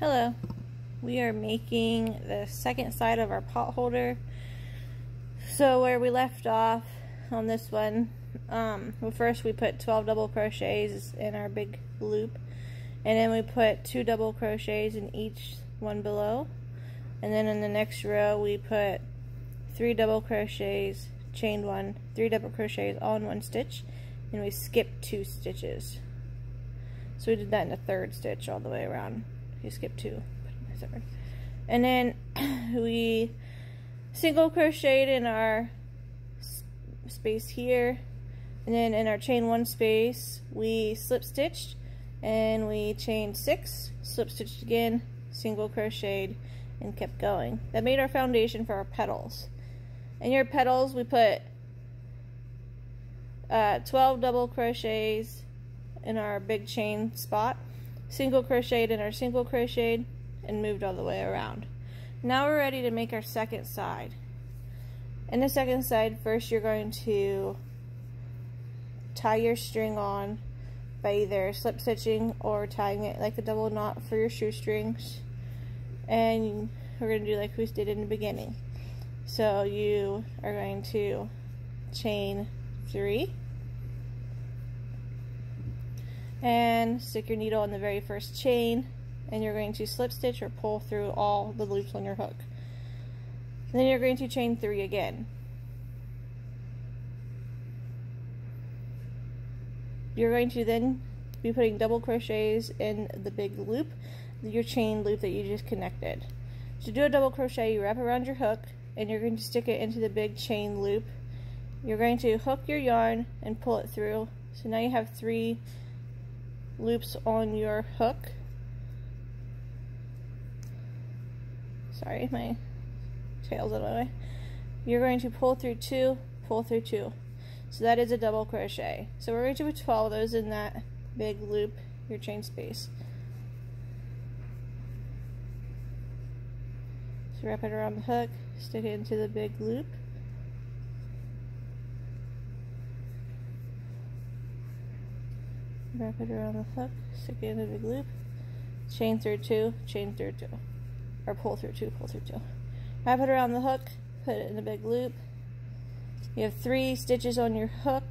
Hello, we are making the second side of our pot holder. So where we left off on this one, well, first we put 12 double crochets in our big loop, and then we put 2 double crochets in each one below, and then in the next row we put 3 double crochets, chained 1, 3 double crochets all in 1 stitch, and we skipped 2 stitches. So we did that in the 3rd stitch all the way around. You skip 2, and then we single crocheted in our space here, and then in our chain 1 space we slip stitched and we chained 6, slip stitched again, single crocheted, and kept going. That made our foundation for our petals. In your petals we put 12 double crochets in our big chain spot, single crocheted in our single crocheted, and moved all the way around. Now we're ready to make our second side. In the second side, first you're going to tie your string on by either slip stitching or tying it like a double knot for your shoestrings, and we're going to do like we did in the beginning. So you are going to chain 3 and stick your needle in the very first chain, and you're going to slip stitch or pull through all the loops on your hook. Then you're going to chain 3 again. You're going to then be putting double crochets in the big loop, your chain loop that you just connected. To do a double crochet, you wrap around your hook and you're going to stick it into the big chain loop. You're going to hook your yarn and pull it through. So now you have 3 loops on your hook. Sorry, my tail's out of the way. You're going to pull through 2, pull through 2. So that is a double crochet. So we're going to put 12 of those in that big loop, your chain space. So wrap it around the hook, stick it into the big loop. Wrap it around the hook, stick it in the big loop, chain through 2, chain through 2, or pull through 2, pull through 2. Wrap it around the hook, put it in the big loop. You have 3 stitches on your hook,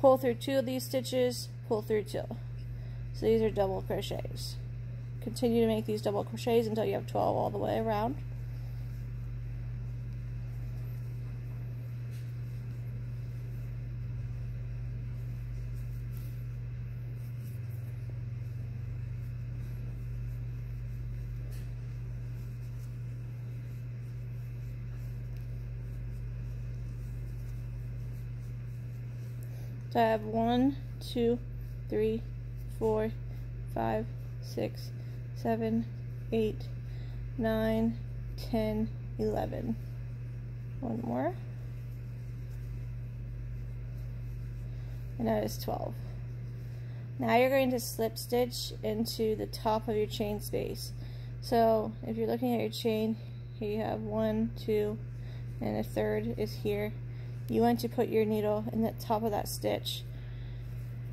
pull through 2 of these stitches, pull through 2. So these are double crochets. Continue to make these double crochets until you have 12 all the way around. So I have 1, 2, 3, 4, 5, 6, 7, 8, 9, 10, 11. One more. And that is 12. Now you're going to slip stitch into the top of your chain space. So if you're looking at your chain, here you have 1, 2, and a 3rd is here. You want to put your needle in the top of that stitch,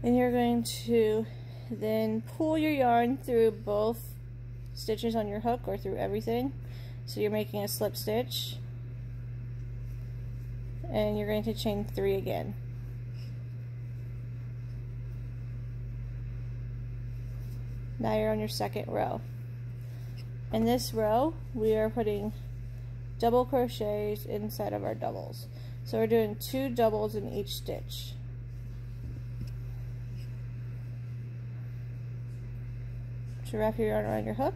and you're going to then pull your yarn through both stitches on your hook or through everything. So you're making a slip stitch, and you're going to chain 3 again. Now you're on your second row. In this row we are putting double crochets inside of our doubles. So we're doing 2 doubles in each stitch. So wrap your yarn around your hook,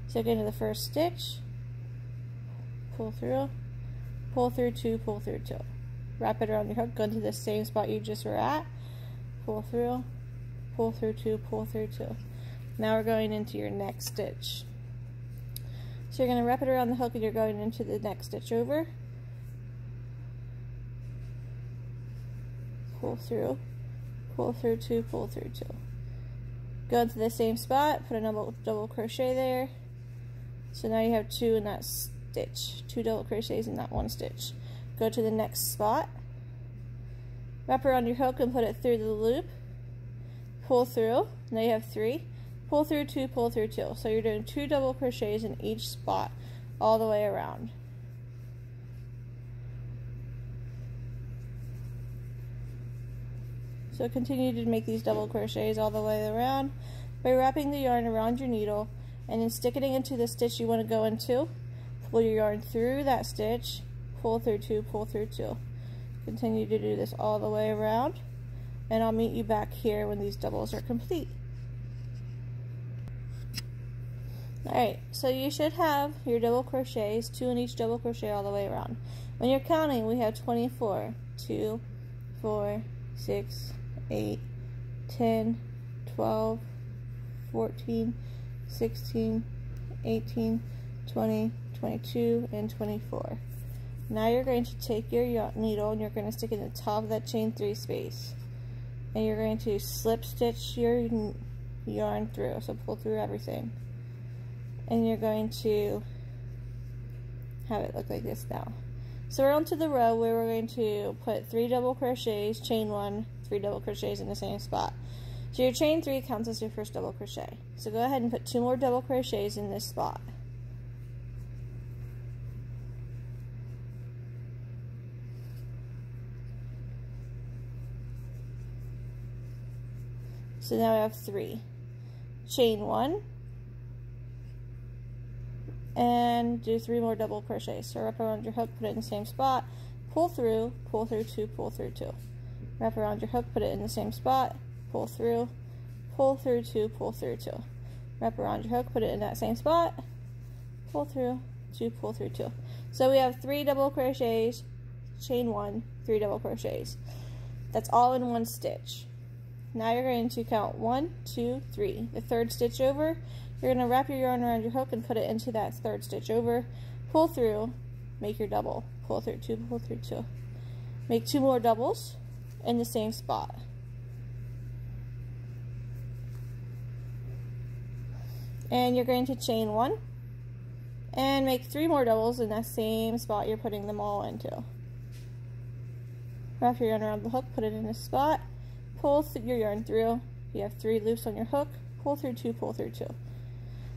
stick into the first stitch, pull through 2, pull through 2. Wrap it around your hook, go into the same spot you just were at, pull through 2, pull through 2. Now we're going into your next stitch. So you're going to wrap it around the hook and you're going into the next stitch over. Pull through 2, pull through 2. Go into the same spot, put a double crochet there. So now you have 2 in that stitch, 2 double crochets in that 1 stitch. Go to the next spot, wrap around your hook and put it through the loop, pull through. Now you have 3. pull through 2, pull through 2. So you're doing 2 double crochets in each spot all the way around. So continue to make these double crochets all the way around by wrapping the yarn around your needle and then sticking it into the stitch you want to go into. Pull your yarn through that stitch, pull through 2, pull through 2. Continue to do this all the way around, and I'll meet you back here when these doubles are complete. Alright, so you should have your double crochets, 2 in each double crochet all the way around. When you're counting, we have 24, 2, 4, 6, 8, 10, 12, 14, 16, 18, 20, 22, and 24. Now you're going to take your needle and you're going to stick it in the top of that chain 3 space. And you're going to slip stitch your yarn through, so pull through everything. And you're going to have it look like this now. So we're onto the row where we're going to put 3 double crochets, chain 1, 3 double crochets in the same spot. So your chain 3 counts as your first double crochet. So go ahead and put 2 more double crochets in this spot. So now we have 3. Chain 1 and do 3 more double crochets. So wrap around your hook, put it in the same spot, pull through 2, pull through 2. Wrap around your hook, put it in the same spot, pull through 2, pull through 2. Wrap around your hook, put it in that same spot, pull through 2, pull through 2. So we have 3 double crochets, chain 1, 3 double crochets. That's all in one stitch. Now you're going to count 1, 2, 3. The third stitch over, you're going to wrap your yarn around your hook and put it into that third stitch over, pull through, make your double, pull through 2, pull through 2. Make 2 more doubles in the same spot. And you're going to chain 1 and make 3 more doubles in that same spot you're putting them all into. Wrap your yarn around the hook, put it in this spot, pull your yarn through. You have 3 loops on your hook, pull through 2, pull through 2.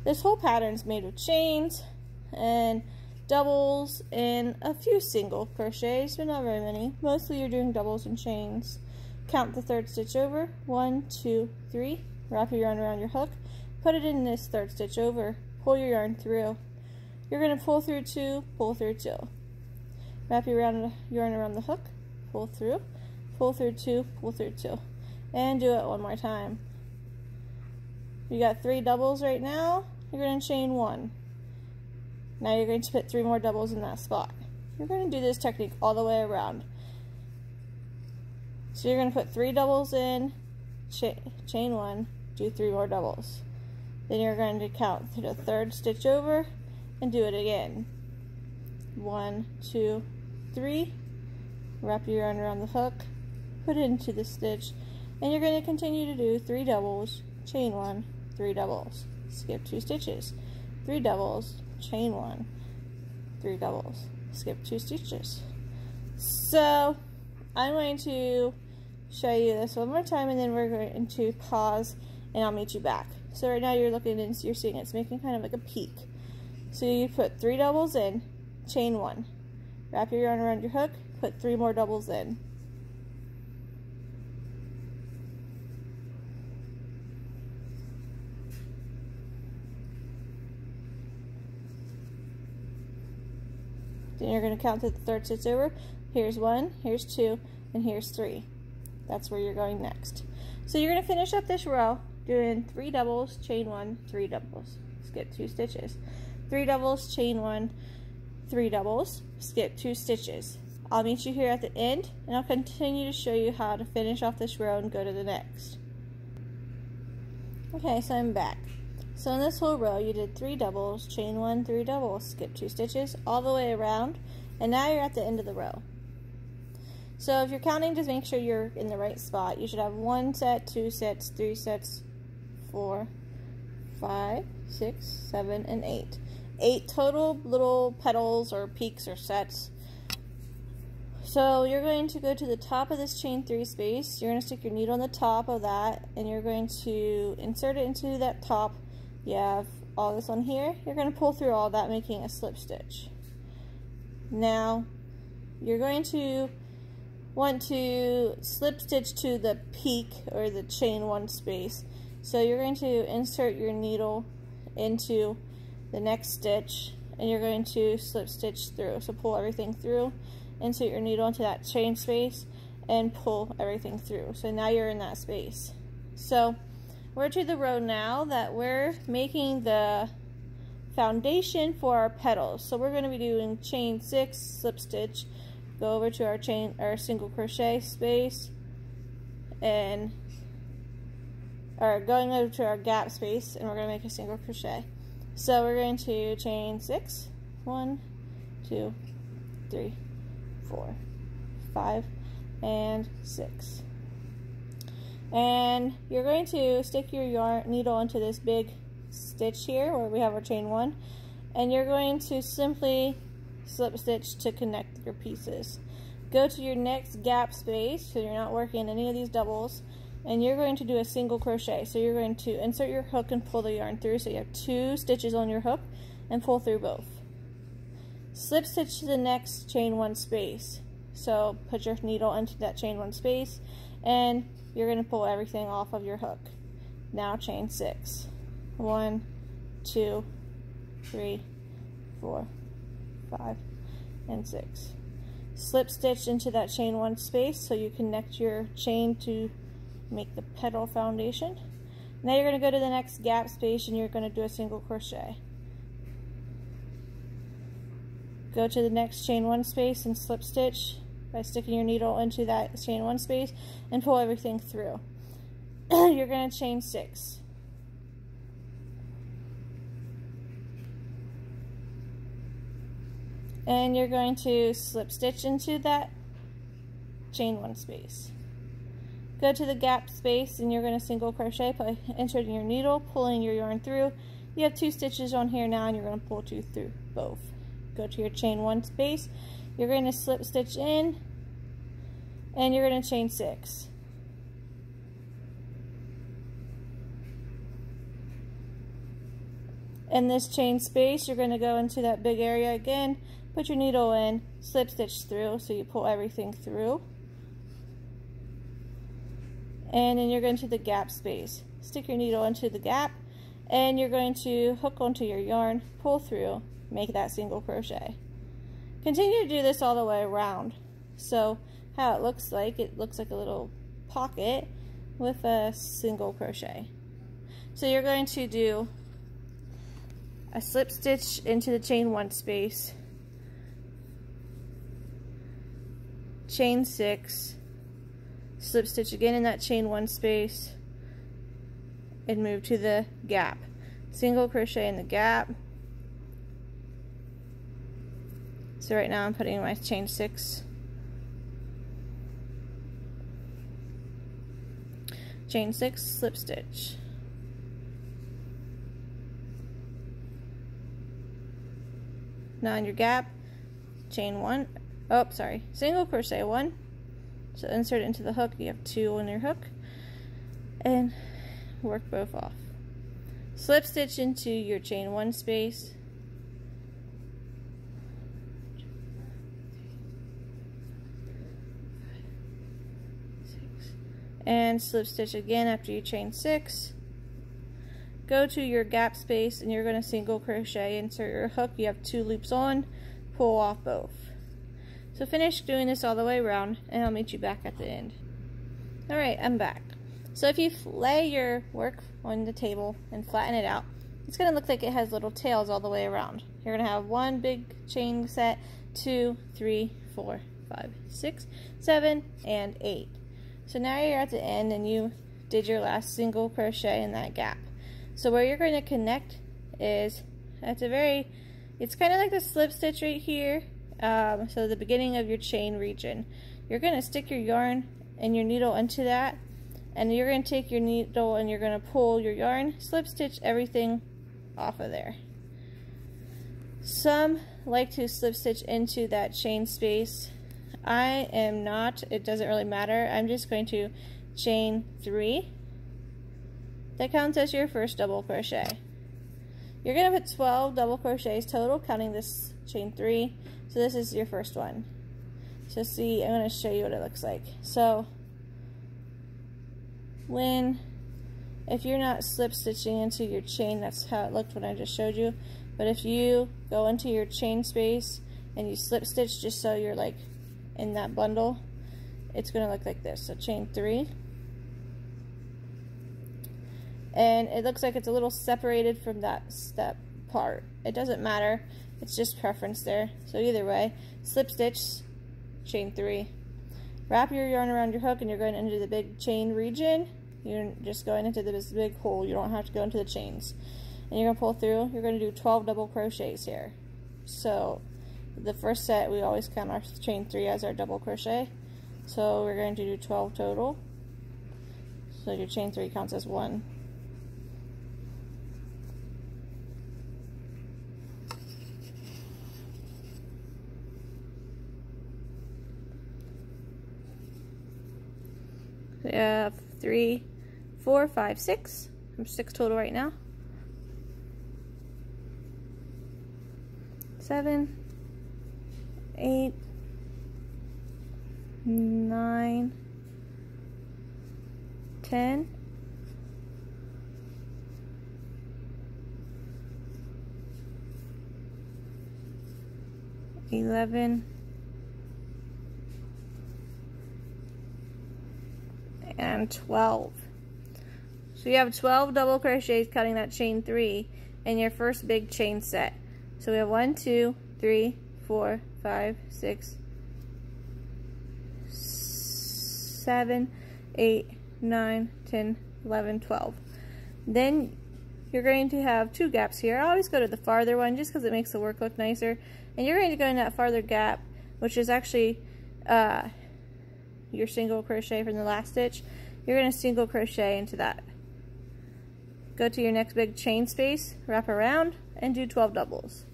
This whole pattern is made of chains and doubles and a few single crochets, but not very many. Mostly you're doing doubles and chains. Count the third stitch over, 1, 2, 3. Wrap your yarn around your hook, put it in this third stitch over, pull your yarn through. You're going to pull through 2, pull through 2. Wrap your yarn around the hook, pull through 2, pull through 2. And do it one more time. You got 3 doubles right now. You're going to chain 1. Now you're going to put 3 more doubles in that spot. You're going to do this technique all the way around. So you're going to put 3 doubles in, chain 1, do 3 more doubles. Then you're going to count to the third stitch over and do it again. 1, 2, 3. Wrap your yarn around the hook, put it into the stitch, and you're going to continue to do 3 doubles, chain 1, 3 doubles, skip 2 stitches, 3 doubles, chain 1, 3 doubles, skip 2 stitches. So I'm going to show you this one more time and then we're going to pause and I'll meet you back. So right now you're looking and you're seeing it's making kind of like a peak. So you put 3 doubles in, chain 1, wrap your yarn around your hook, put 3 more doubles in. Then you're going to count to the third stitch over. Here's 1, here's 2, and here's 3. That's where you're going next. So you're going to finish up this row doing 3 doubles, chain 1, 3 doubles, skip 2 stitches. 3 doubles, chain 1, 3 doubles, skip 2 stitches. I'll meet you here at the end and I'll continue to show you how to finish off this row and go to the next. Okay, so I'm back. So in this whole row you did 3 doubles, chain 1, 3 doubles, skip 2 stitches all the way around, and now you're at the end of the row. So if you're counting, just make sure you're in the right spot. You should have 1 set, 2 sets, 3 sets, 4, 5, 6, 7, and 8. 8 total little petals or peaks or sets. So you're going to go to the top of this chain 3 space. You're going to stick your needle on the top of that, and you're going to insert it into that top. You have all this on here. You're going to pull through all that, making a slip stitch. Now you're going to want to slip stitch to the peak or the chain 1 space. So you're going to insert your needle into the next stitch, and you're going to slip stitch through. So pull everything through, insert your needle into that chain space, and pull everything through. So now you're in that space. So we're to the row now that we're making the foundation for our petals. So we're going to be doing chain 6, slip stitch, go over to our single crochet space, and going over to our gap space, and we're going to make a single crochet. So we're going to chain 6, 1, 2, 3, 4, 5, and 6. And you're going to stick your needle into this big stitch here where we have our chain 1, and you're going to simply slip stitch to connect your pieces. Go to your next gap space, so you're not working any of these doubles, and you're going to do a single crochet. So you're going to insert your hook and pull the yarn through, so you have 2 stitches on your hook, and pull through both. Slip stitch to the next chain 1 space. So put your needle into that chain 1 space, and you're going to pull everything off of your hook. Now chain 6. 1, 2, 3, 4, 5, and 6. Slip stitch into that chain 1 space so you connect your chain to make the petal foundation. Now you're going to go to the next gap space, and you're going to do a single crochet. Go to the next chain 1 space and slip stitch by sticking your needle into that chain 1 space and pull everything through. You're going to chain 6. And you're going to slip stitch into that chain 1 space. Go to the gap space, and you're going to single crochet by inserting your needle, pulling your yarn through. You have 2 stitches on here now, and you're going to pull 2 through both. Go to your chain 1 space, you're going to slip stitch in, and you're going to chain 6. In this chain space, you're going to go into that big area again, put your needle in, slip stitch through, so you pull everything through. And then you're going to the gap space. Stick your needle into the gap, and you're going to hook onto your yarn, pull through, make that single crochet. Continue to do this all the way around. So how it looks like a little pocket with a single crochet. So you're going to do a slip stitch into the chain 1 space, chain 6, slip stitch again in that chain 1 space, and move to the gap. Single crochet in the gap. So right now I'm putting my chain 6. Chain 6, slip stitch. Now in your gap, chain 1, single crochet 1. So insert it into the hook, you have 2 on your hook, and work both off. Slip stitch into your chain 1 space, and slip stitch again after you chain 6. Go to your gap space, and you're going to single crochet, insert your hook, you have 2 loops on, pull off both. So finish doing this all the way around, and I'll meet you back at the end. Alright, I'm back. So if you lay your work on the table and flatten it out, it's going to look like it has little tails all the way around. You're going to have 1 big chain set, 2, 3, 4, 5, 6, 7, and 8. So now you're at the end, and you did your last single crochet in that gap. So where you're going to connect is it's kind of like the slip stitch right here. So the beginning of your chain region. You're going to stick your yarn and your needle into that, and you're going to take your needle and you're going to pull your yarn, slip stitch everything off of there. Some like to slip stitch into that chain space I am not, it doesn't really matter. I'm just going to chain 3. That counts as your first double crochet. You're going to put 12 double crochets total, counting this chain 3. So this is your first one. So see, I'm going to show you what it looks like. So if you're not slip stitching into your chain, that's how it looked when I just showed you. But if you go into your chain space and you slip stitch just so you're like in that bundle, it's going to look like this. So chain 3. And it looks like it's a little separated from that step part. It doesn't matter, it's just preference there. So either way, slip stitch, chain 3. Wrap your yarn around your hook and you're going into the big chain region. You're just going into this big hole. You don't have to go into the chains. And you're going to pull through. You're going to do 12 double crochets here. So the first set, we always count our chain 3 as our double crochet. So we're going to do 12 total. So your chain 3 counts as 1. We have 3, 4, 5, 6. I'm 6 total right now. 7, 8, 9, 10, 11, and 12. So you have 12 double crochets cutting that chain 3 in your first big chain set. So we have 1, 2, 3, 4, 5, 6, 7, 8, 9, 10, 11, 12. Then you're going to have 2 gaps here. I always go to the farther one just because it makes the work look nicer. And you're going to go in that farther gap, which is actually your single crochet from the last stitch. You're going to single crochet into that. Go to your next big chain space, wrap around, and do 12 doubles.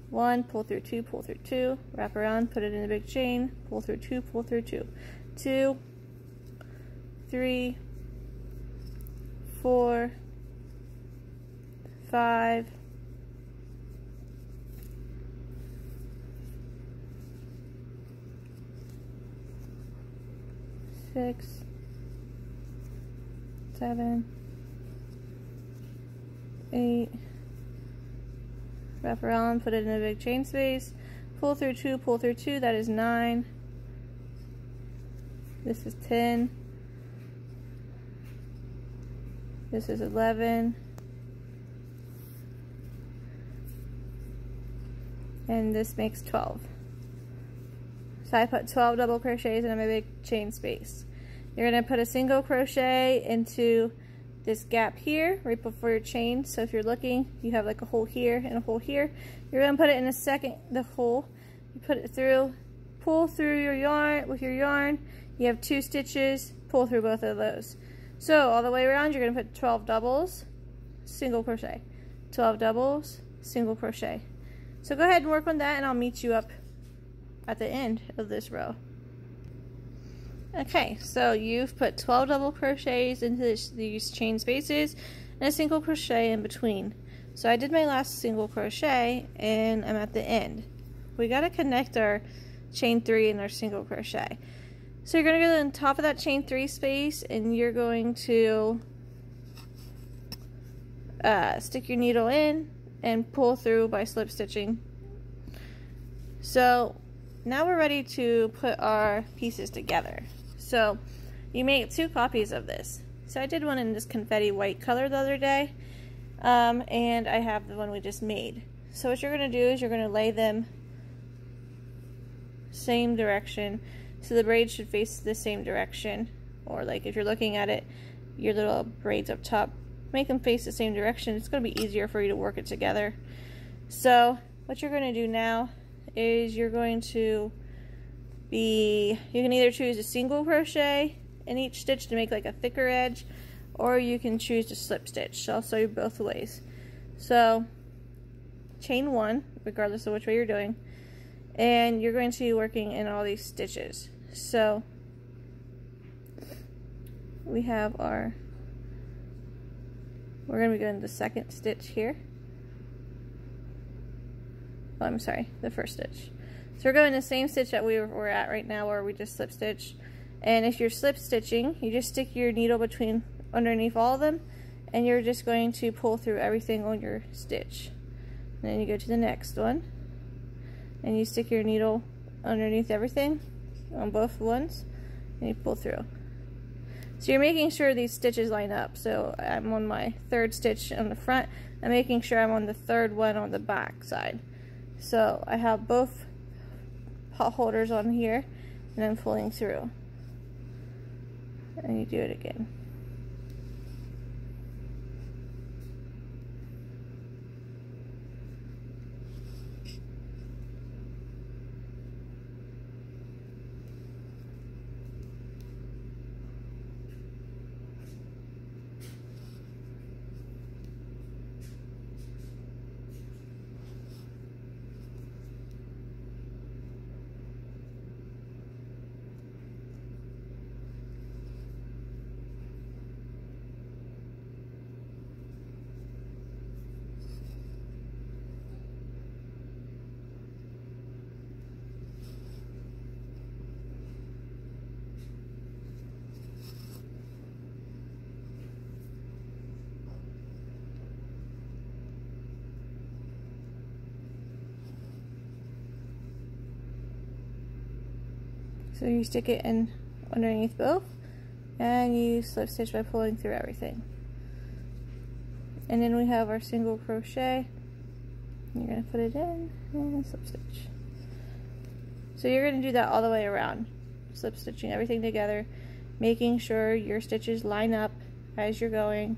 1, pull through 2, pull through 2, wrap around, put it in a big chain, pull through 2, pull through 2. 2, 3, 4, 5, 6, 7, 8, wrap around, put it in a big chain space, pull through 2, that is 9, this is 10, this is 11, and this makes 12. So I put 12 double crochets in my big chain space. You're going to put a single crochet into this gap here right before your chain. So if you're looking, you have like a hole here and a hole here. You're going to put it in the hole. You put it through, pull through your yarn with your yarn. You have 2 stitches, pull through both of those. So all the way around, you're going to put 12 doubles, single crochet, 12 doubles, single crochet. So go ahead and work on that, and I'll meet you up at the end of this row. Okay, so you've put 12 double crochets into these chain spaces and a single crochet in between. So I did my last single crochet and I'm at the end. We got to connect our chain 3 and our single crochet. So you're going to go to the top of that chain 3 space and you're going to stick your needle in and pull through by slip stitching. So now we're ready to put our pieces together. So you make 2 copies of this. So I did one in this confetti white color the other day, and I have the one we just made. So what you're going to do is you're going to lay them same direction, so the braids should face the same direction, or like if you're looking at it, your little braids up top, make them face the same direction. It's going to be easier for you to work it together. So what you're going to do now is you're going to you can either choose a single crochet in each stitch to make like a thicker edge, or you can choose to slip stitch. So I'll show you both ways. So chain 1, regardless of which way you're doing, and you're going to be working in all these stitches. So we have we're going to be doing the second stitch here. Oh, I'm sorry, the first stitch. So we're going the same stitch that we're at right now, where we just slip stitch. And if you're slip stitching, you just stick your needle underneath all of them, and you're just going to pull through everything on your stitch. And then you go to the next one, and you stick your needle underneath everything on both ones, and you pull through. So you're making sure these stitches line up. So I'm on my third stitch on the front. I'm making sure I'm on the third one on the back side. So I have both pot holders on here, and I'm pulling through. And you do it again. So you stick it in underneath both, and you slip stitch by pulling through everything. And then we have our single crochet. You're going to put it in and slip stitch. So you're going to do that all the way around, slip stitching everything together, making sure your stitches line up as you're going.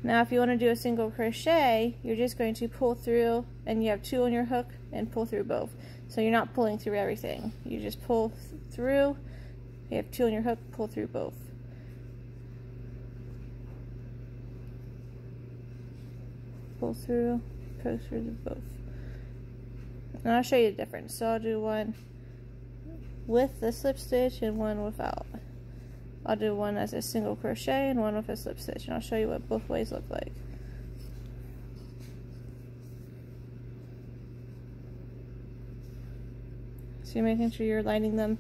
Now if you want to do a single crochet, you're just going to pull through, and you have 2 on your hook, and pull through both. So you're not pulling through everything. You just pull through, you have 2 on your hook, pull through both. Pull through both. And I'll show you the difference. So I'll do one with the slip stitch and one without. I'll do one as a single crochet and one with a slip stitch, and I'll show you what both ways look like. So you're making sure you're lining them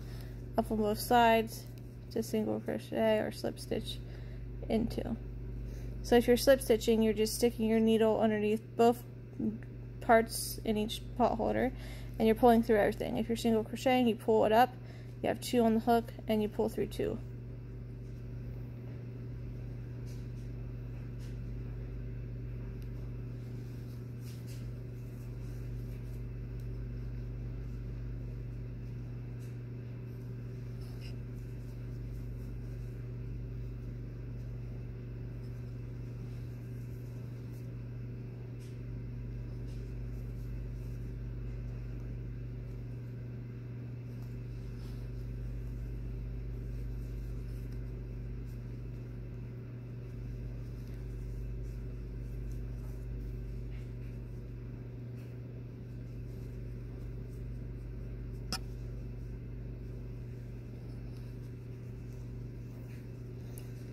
up on both sides to single crochet or slip stitch into. So if you're slip stitching, you're just sticking your needle underneath both parts in each pot holder, and you're pulling through everything. If you're single crocheting, you pull it up, you have 2 on the hook, and you pull through 2.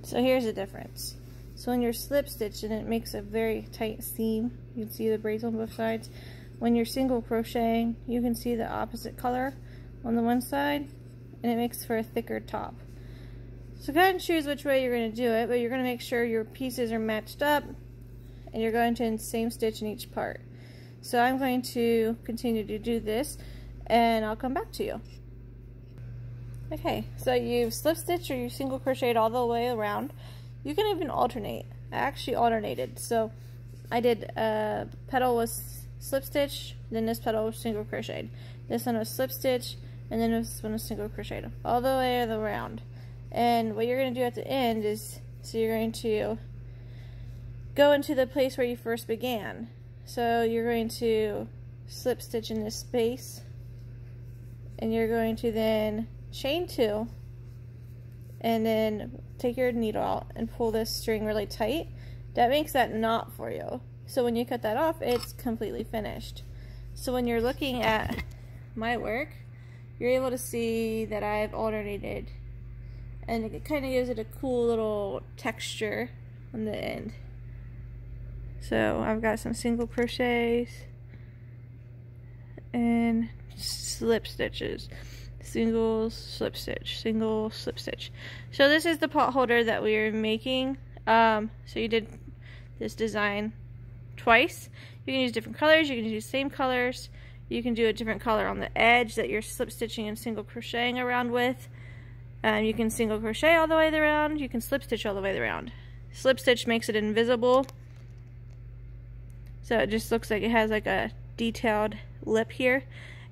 So here's the difference. So when you're slip stitching, it makes a very tight seam. You can see the braids on both sides. When you're single crocheting, you can see the opposite color on the one side, and it makes for a thicker top. So go ahead and choose which way you're going to do it, but you're going to make sure your pieces are matched up, and you're going to do the same stitch in each part. So I'm going to continue to do this, and I'll come back to you. Okay, so you've slip stitched or you single crocheted all the way around. You can even alternate. I actually alternated. So I did petal was slip stitch, then this petal was single crocheted. This one was slip stitch, and then this one was single crocheted. All the way around. And what you're going to do at the end is, so you're going to go into the place where you first began. So you're going to slip stitch in this space, and you're going to then chain 2, and then take your needle out and pull this string really tight. That makes that knot for you. So when you cut that off, it's completely finished. So when you're looking at my work, you're able to see that I've alternated, and it kind of gives it a cool little texture on the end. So I've got some single crochets and slip stitches, single slip stitch, single slip stitch. So this is the pot holder that we are making. So you did this design twice. You can use different colors, you can use the same colors, you can do a different color on the edge that you're slip stitching and single crocheting around with. You can single crochet all the way around, you can slip stitch all the way around. Slip stitch makes it invisible, so it just looks like it has like a detailed lip here,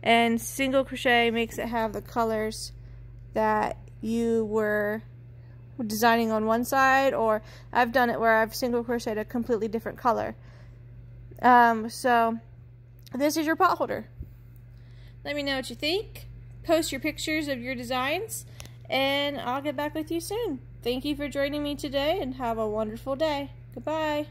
and single crochet makes it have the colors that you were designing on one side, or I've done it where I've single crocheted a completely different color. So this is your pot holder. Let me know what you think. Post your pictures of your designs, and I'll get back with you soon. Thank you for joining me today, and have a wonderful day. Goodbye.